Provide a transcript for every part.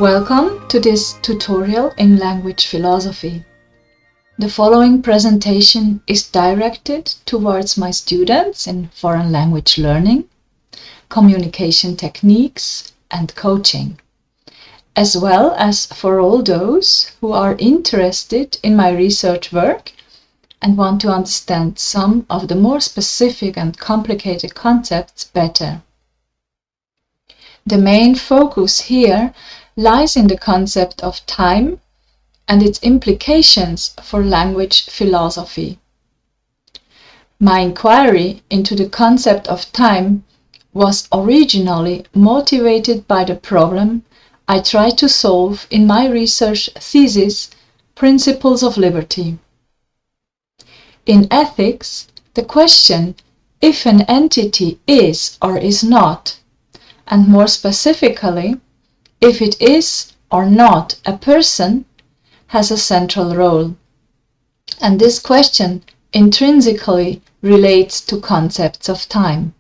Welcome to this tutorial in language philosophy. The following presentation is directed towards my students in foreign language learning, communication techniques, and coaching, as well as for all those who are interested in my research work and want to understand some of the more specific and complicated concepts better. The main focus here lies in the concept of time and its implications for language philosophy. My inquiry into the concept of time was originally motivated by the problem I tried to solve in my research thesis, Principles of Liberty. In ethics, the question if an entity is or is not, and more specifically, if it is or not a person, has a central role. And this question intrinsically relates to concepts of time.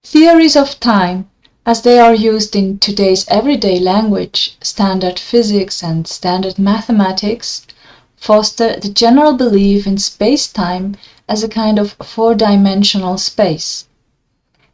Theories of time, as they are used in today's everyday language, standard physics and standard mathematics, foster the general belief in space-time as a kind of four-dimensional space.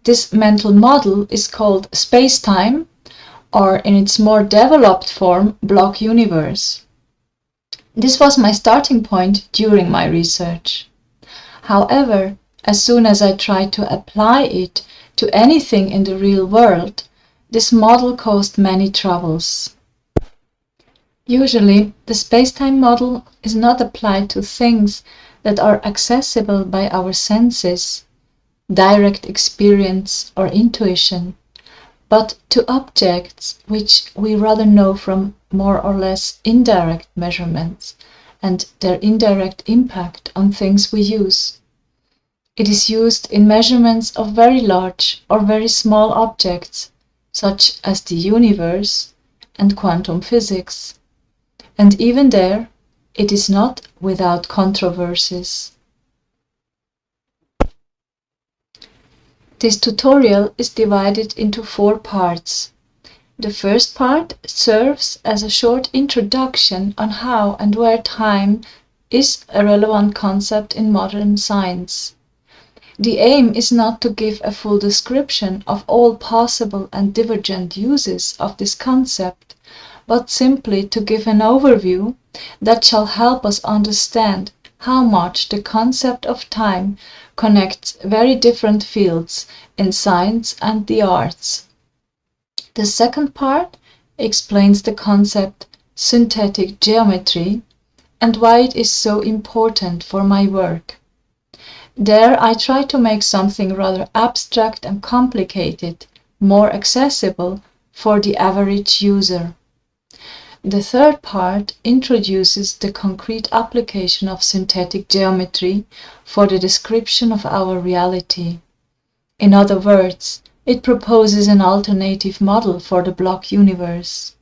This mental model is called space-time, or in its more developed form, block universe. This was my starting point during my research. However, as soon as I tried to apply it to anything in the real world, this model caused many troubles. Usually, the space-time model is not applied to things that are accessible by our senses, direct experience or intuition, but to objects which we rather know from more or less indirect measurements and their indirect impact on things we use. It is used in measurements of very large or very small objects, such as the universe and quantum physics, and even there, it is not without controversies. This tutorial is divided into 4 parts. The first part serves as a short introduction on how and where time is a relevant concept in modern science. The aim is not to give a full description of all possible and divergent uses of this concept, but simply to give an overview that shall help us understand how much the concept of time connects very different fields in science and the arts. The second part explains the concept synthetic geometry and why it is so important for my work. There I try to make something rather abstract and complicated more accessible for the average user. The third part introduces the concrete application of synthetic geometry for the description of our reality. In other words, it proposes an alternative model for the block universe.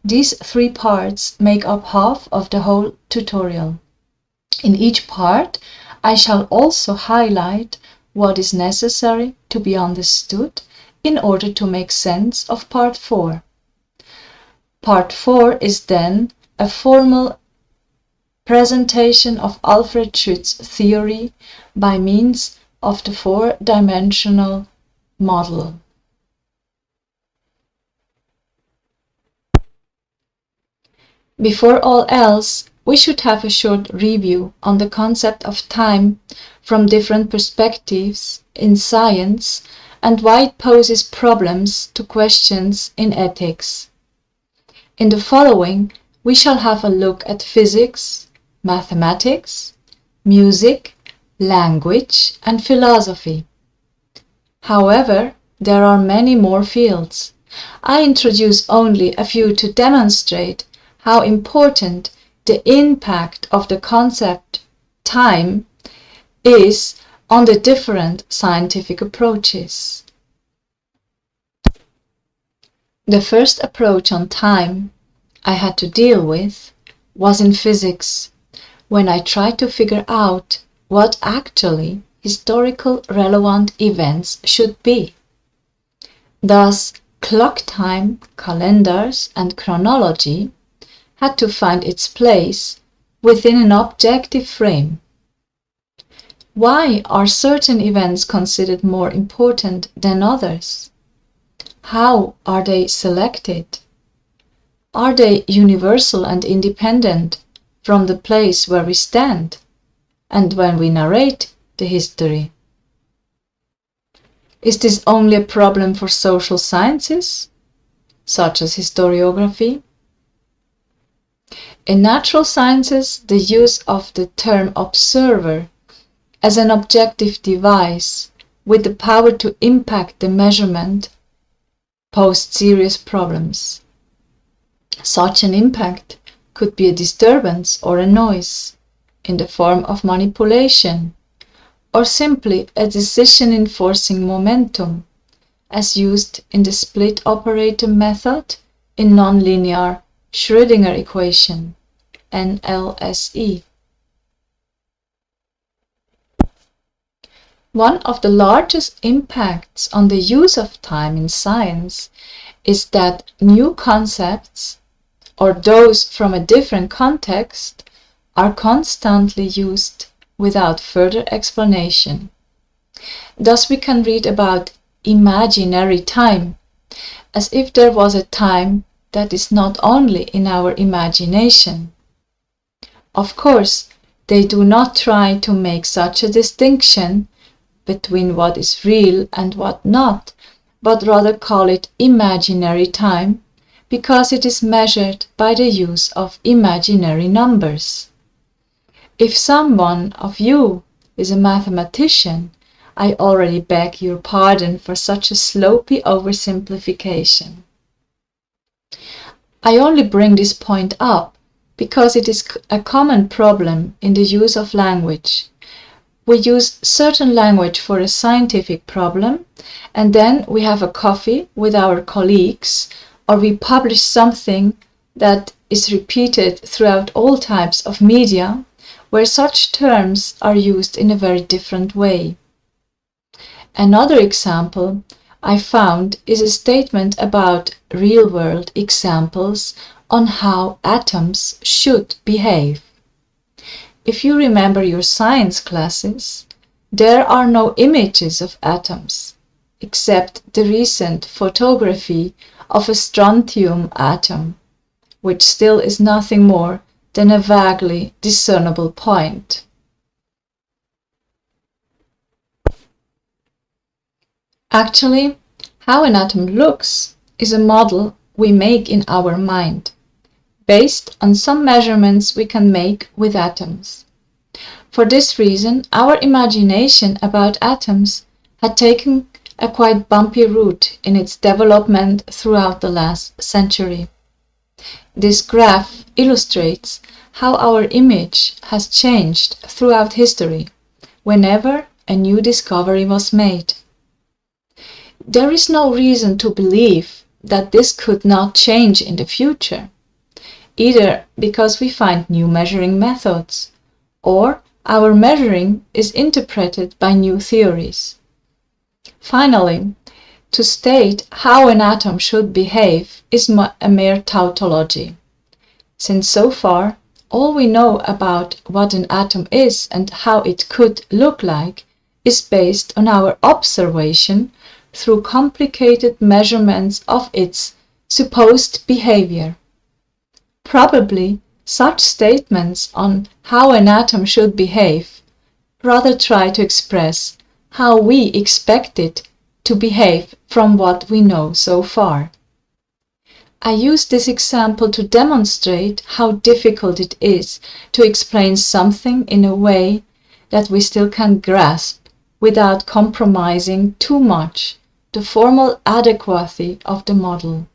These 3 parts make up half of the whole tutorial. In each part, I shall also highlight what is necessary to be understood in order to make sense of Part 4. Part 4 is then a formal presentation of Alfred Schutz theory by means of the 4-dimensional model. Before all else, we should have a short review on the concept of time from different perspectives in science and why it poses problems to questions in ethics. In the following, we shall have a look at physics, mathematics, music, language, and philosophy. However, there are many more fields. I introduce only a few to demonstrate how important the impact of the concept time is on the different scientific approaches. The first approach on time I had to deal with was in physics, when I tried to figure out what actually historical relevant events should be. Thus, clock time, calendars, and chronology had to find its place within an objective frame. Why are certain events considered more important than others? How are they selected? Are they universal and independent from the place where we stand and when we narrate the history? Is this only a problem for social sciences, such as historiography? In natural sciences, the use of the term observer as an objective device with the power to impact the measurement posed serious problems. Such an impact could be a disturbance or a noise in the form of manipulation, or simply a decision enforcing momentum, as used in the split operator method in nonlinear Schrödinger equation, NLSE. One of the largest impacts on the use of time in science is that new concepts, or those from a different context, are constantly used without further explanation. Thus we can read about imaginary time, as if there was a time that is not only in our imagination. Of course, they do not try to make such a distinction between what is real and what not, but rather call it imaginary time because it is measured by the use of imaginary numbers. If someone of you is a mathematician, I already beg your pardon for such a sloppy oversimplification. I only bring this point up because it is a common problem in the use of language. We use certain language for a scientific problem, and then we have a coffee with our colleagues, or we publish something that is repeated throughout all types of media, where such terms are used in a very different way. Another example I found is a statement about real-world examples on how atoms should behave. If you remember your science classes, there are no images of atoms, except the recent photography of a strontium atom, which still is nothing more than a vaguely discernible point. Actually, how an atom looks is a model we make in our mind, based on some measurements we can make with atoms. For this reason, our imagination about atoms had taken a quite bumpy route in its development throughout the last century. This graph illustrates how our image has changed throughout history, whenever a new discovery was made. There is no reason to believe that this could not change in the future, either because we find new measuring methods, or our measuring is interpreted by new theories. Finally, to state how an atom should behave is a mere tautology, since so far all we know about what an atom is and how it could look like is based on our observation through complicated measurements of its supposed behavior. Probably such statements on how an atom should behave rather try to express how we expect it to behave from what we know so far. I use this example to demonstrate how difficult it is to explain something in a way that we still can grasp without compromising too much the formal adequacy of the model.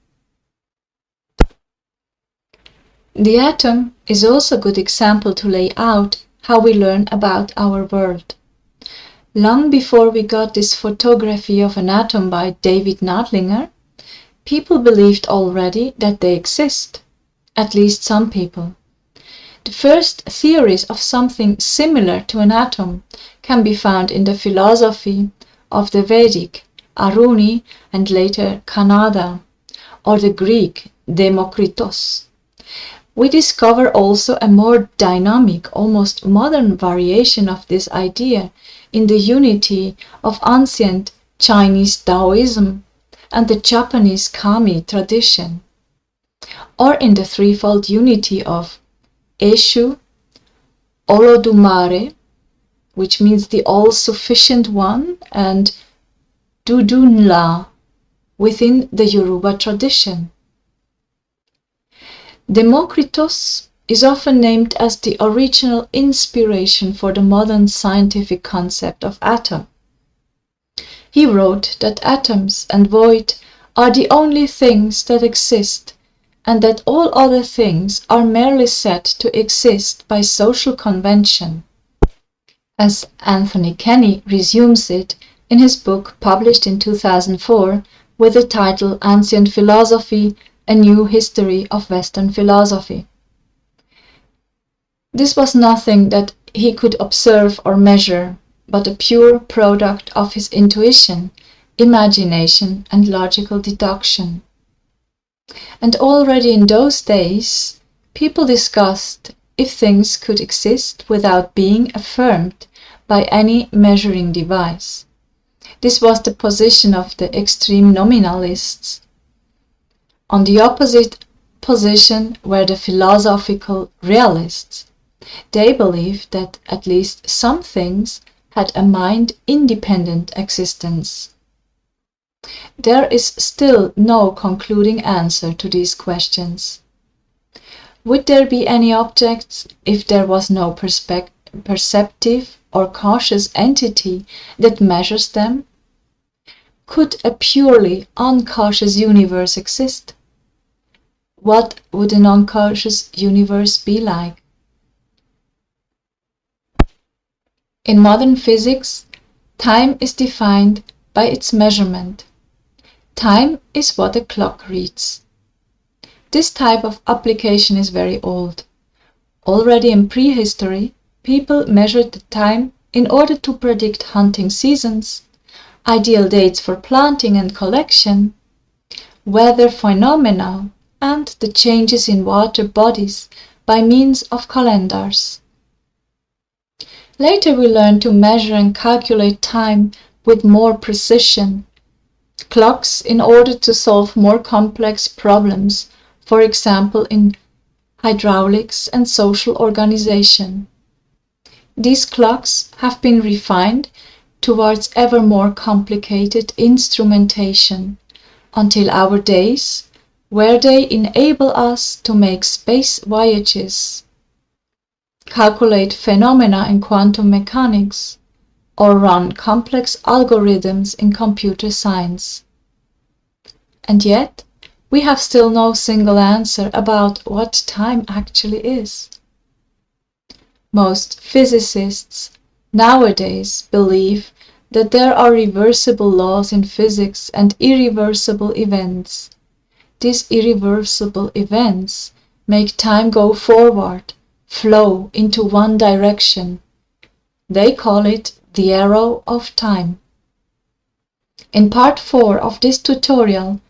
The atom is also a good example to lay out how we learn about our world. Long before we got this photography of an atom by David Nadlinger, people believed already that they exist, at least some people. The first theories of something similar to an atom can be found in the philosophy of the Vedic, Aruni and later Kanada, or the Greek Demokritos. We discover also a more dynamic, almost modern variation of this idea in the unity of ancient Chinese Taoism and the Japanese Kami tradition, or in the threefold unity of Eshu, Olodumare, which means the all-sufficient one, and Dudunla within the Yoruba tradition. Demokritos is often named as the original inspiration for the modern scientific concept of atom. He wrote that atoms and void are the only things that exist, and that all other things are merely said to exist by social convention. As Anthony Kenny resumes it in his book published in 2004 with the title Ancient Philosophy, A New History of Western Philosophy. This was nothing that he could observe or measure, but a pure product of his intuition, imagination, and logical deduction. And already in those days, people discussed if things could exist without being affirmed by any measuring device. This was the position of the extreme nominalists. On the opposite position were the philosophical realists. They believed that at least some things had a mind-independent existence. There is still no concluding answer to these questions. Would there be any objects if there was no perceptive or cautious entity that measures them? Could a purely uncautious universe exist? What would an unconscious universe be like? In modern physics, time is defined by its measurement. Time is what a clock reads. This type of application is very old. Already in prehistory, people measured the time in order to predict hunting seasons, ideal dates for planting and collection, weather phenomena, and the changes in water bodies by means of calendars. Later we learned to measure and calculate time with more precision. Clocks in order to solve more complex problems, for example in hydraulics and social organization. These clocks have been refined towards ever more complicated instrumentation until our days, where they enable us to make space voyages, calculate phenomena in quantum mechanics, or run complex algorithms in computer science. And yet, we have still no single answer about what time actually is. Most physicists nowadays believe that there are reversible laws in physics and irreversible events. These irreversible events make time go forward, flow into one direction. They call it the arrow of time. In part 4 of this tutorial,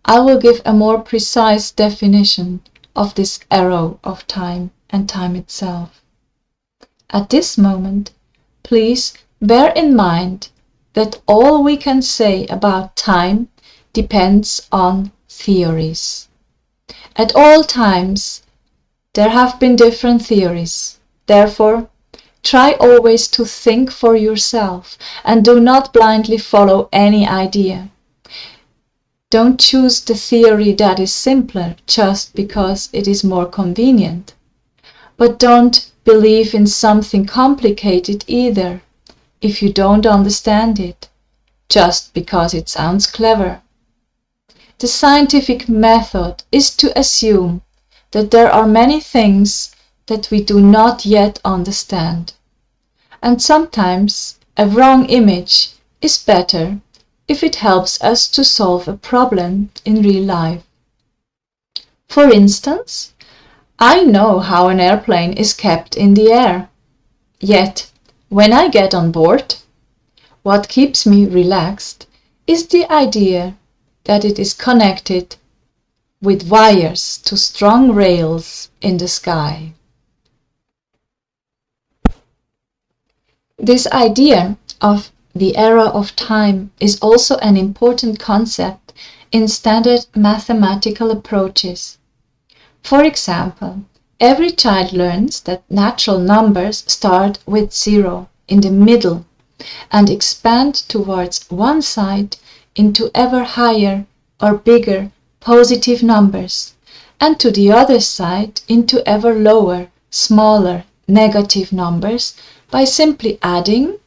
I will give a more precise definition of this arrow of time and time itself. At this moment, please bear in mind that all we can say about time depends on theories. At all times, there have been different theories. Therefore, try always to think for yourself and do not blindly follow any idea. Don't choose the theory that is simpler just because it is more convenient. But don't believe in something complicated either, if you don't understand it, just because it sounds clever. The scientific method is to assume that there are many things that we do not yet understand, and sometimes a wrong image is better if it helps us to solve a problem in real life. For instance, I know how an airplane is kept in the air. Yet, when I get on board, what keeps me relaxed is the idea that it is connected with wires to strong rails in the sky. This idea of the era of time is also an important concept in standard mathematical approaches. For example, every child learns that natural numbers start with 0 in the middle and expand towards one side into ever higher or bigger positive numbers, and to the other side into ever lower, smaller negative numbers by simply adding,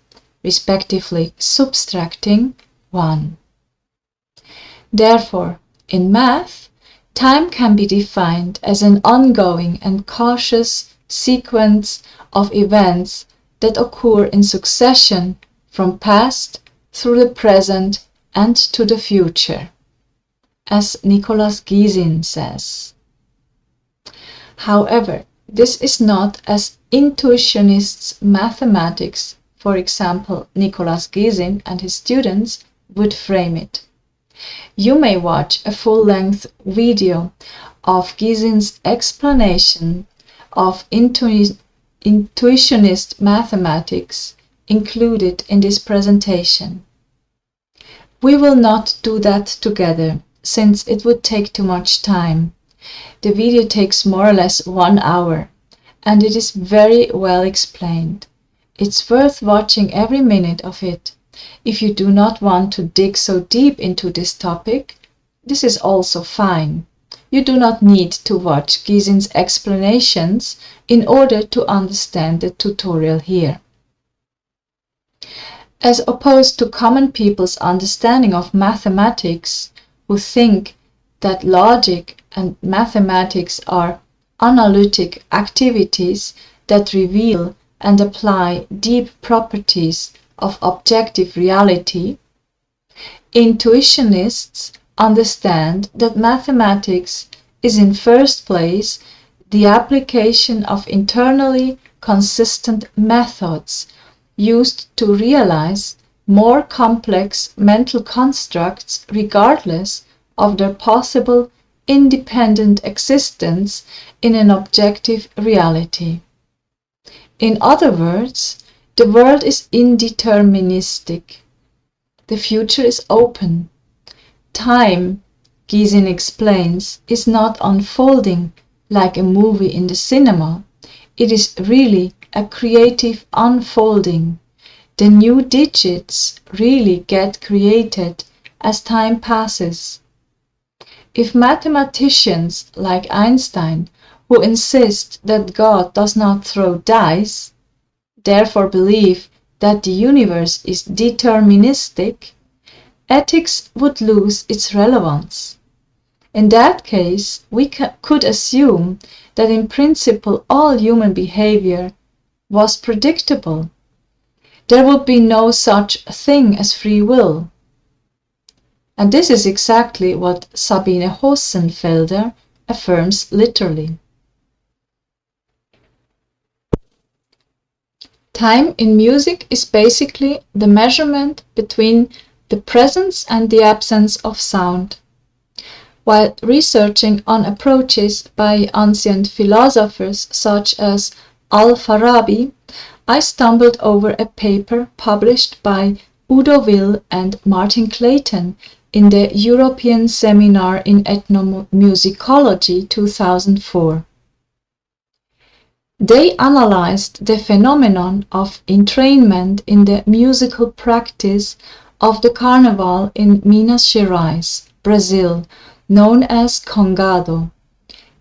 respectively subtracting, 1. Therefore, in math, time can be defined as an ongoing and cautious sequence of events that occur in succession from past through the present and to the future, as Nicholas Gysin says. However, this is not as Intuitionists' mathematics, for example Nicholas Gysin and his students, would frame it. You may watch a full-length video of Gysin's explanation of Intuitionist mathematics included in this presentation. We will not do that together, since it would take too much time. The video takes more or less 1 hour, and it is very well explained. It's worth watching every minute of it. If you do not want to dig so deep into this topic, this is also fine. You do not need to watch Gysin's explanations in order to understand the tutorial here. As opposed to common people's understanding of mathematics, who think that logic and mathematics are analytic activities that reveal and apply deep properties of objective reality, Intuitionists understand that mathematics is in first place the application of internally consistent methods used to realize more complex mental constructs regardless of their possible independent existence in an objective reality. In other words, the world is indeterministic. The future is open. Time, Gysin explains, is not unfolding like a movie in the cinema. It is really a creative unfolding. The new digits really get created as time passes. If mathematicians like Einstein, who insist that God does not throw dice, therefore believe that the universe is deterministic, ethics would lose its relevance. In that case, we could assume that in principle all human behavior was predictable. There would be no such thing as free will. And this is exactly what Sabine Hossenfelder affirms literally. Time in music is basically the measurement between the presence and the absence of sound. While researching on approaches by ancient philosophers such as Al-Farabi, I stumbled over a paper published by Udo Will and Martin Clayton in the European Seminar in Ethnomusicology 2004. They analyzed the phenomenon of entrainment in the musical practice of the carnival in Minas Gerais, Brazil, known as Congado,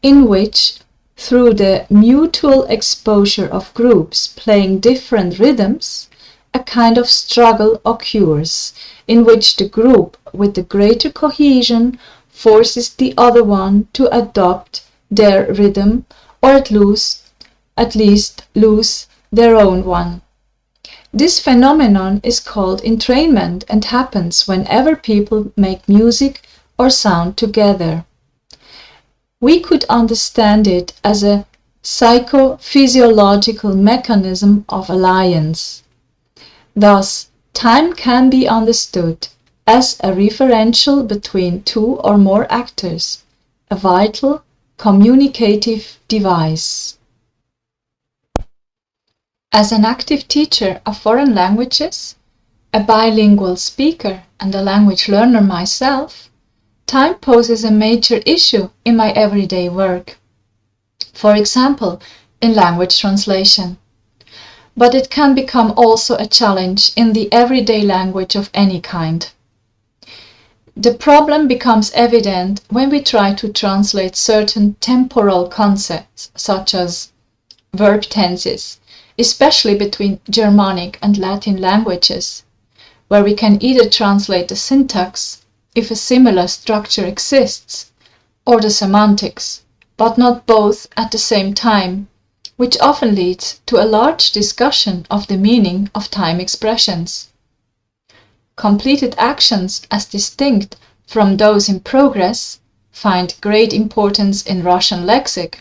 in which, through the mutual exposure of groups playing different rhythms, a kind of struggle occurs, in which the group with the greater cohesion forces the other one to adopt their rhythm, or at least lose their own one. This phenomenon is called entrainment and happens whenever people make music or sound together. We could understand it as a psychophysiological mechanism of alliance. Thus, time can be understood as a referential between two or more actors, a vital communicative device. As an active teacher of foreign languages, a bilingual speaker and a language learner myself, time poses a major issue in my everyday work. For example, in language translation. But it can become also a challenge in the everyday language of any kind. The problem becomes evident when we try to translate certain temporal concepts, such as verb tenses, especially between Germanic and Latin languages, where we can either translate the syntax, if a similar structure exists, or the semantics, but not both at the same time, which often leads to a large discussion of the meaning of time expressions. Completed actions as distinct from those in progress find great importance in Russian lexic.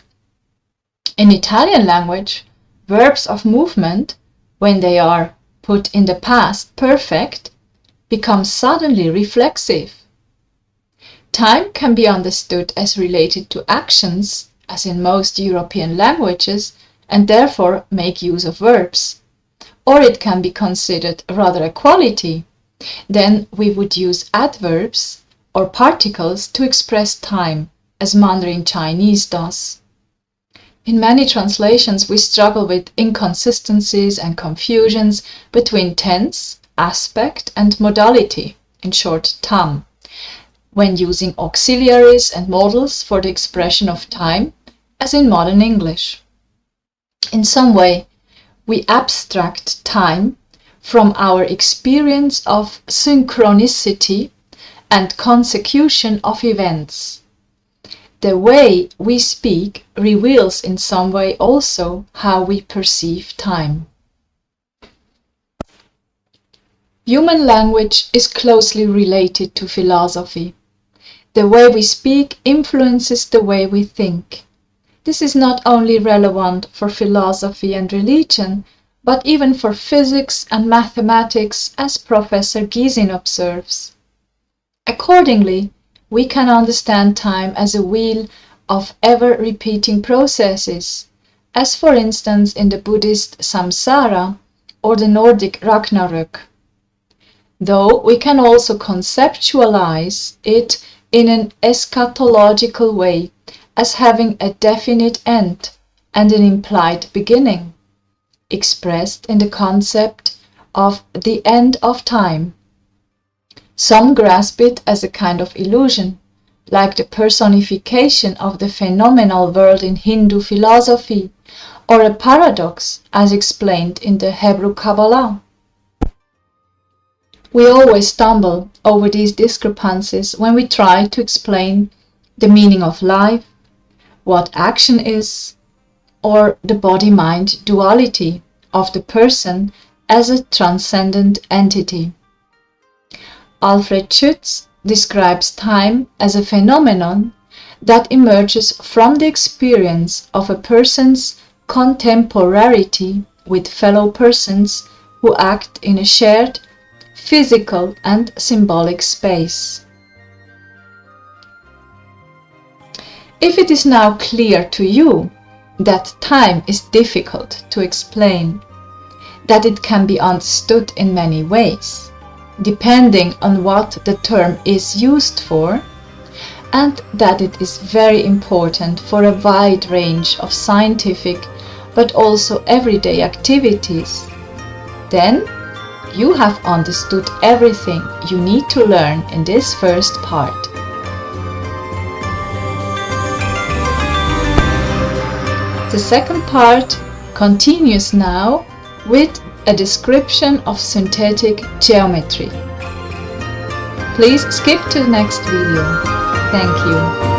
In Italian language, verbs of movement, when they are put in the past perfect, become suddenly reflexive. Time can be understood as related to actions, as in most European languages, and therefore make use of verbs. Or it can be considered rather a quality. Then we would use adverbs or particles to express time, as Mandarin Chinese does. In many translations we struggle with inconsistencies and confusions between tense, aspect and modality, in short tam, when using auxiliaries and modals for the expression of time, as in modern English. In some way, we abstract time from our experience of synchronicity and consecution of events. The way we speak reveals in some way also how we perceive time. Human language is closely related to philosophy. The way we speak influences the way we think. This is not only relevant for philosophy and religion, but even for physics and mathematics, as Professor Gysin observes. Accordingly, we can understand time as a wheel of ever-repeating processes, as for instance in the Buddhist samsara or the Nordic Ragnarök. Though we can also conceptualize it in an eschatological way, as having a definite end and an implied beginning, expressed in the concept of the end of time. Some grasp it as a kind of illusion, like the personification of the phenomenal world in Hindu philosophy, or a paradox as explained in the Hebrew Kabbalah. We always stumble over these discrepancies when we try to explain the meaning of life, what action is, or the body-mind duality of the person as a transcendent entity. Alfred Schutz describes time as a phenomenon that emerges from the experience of a person's contemporaryity with fellow persons who act in a shared physical and symbolic space. If it is now clear to you that time is difficult to explain, that it can be understood in many ways, depending on what the term is used for, and that it is very important for a wide range of scientific but also everyday activities, then you have understood everything you need to learn in this first part. The second part continues now with a description of synthetic geometry. Please skip to the next video. Thank you.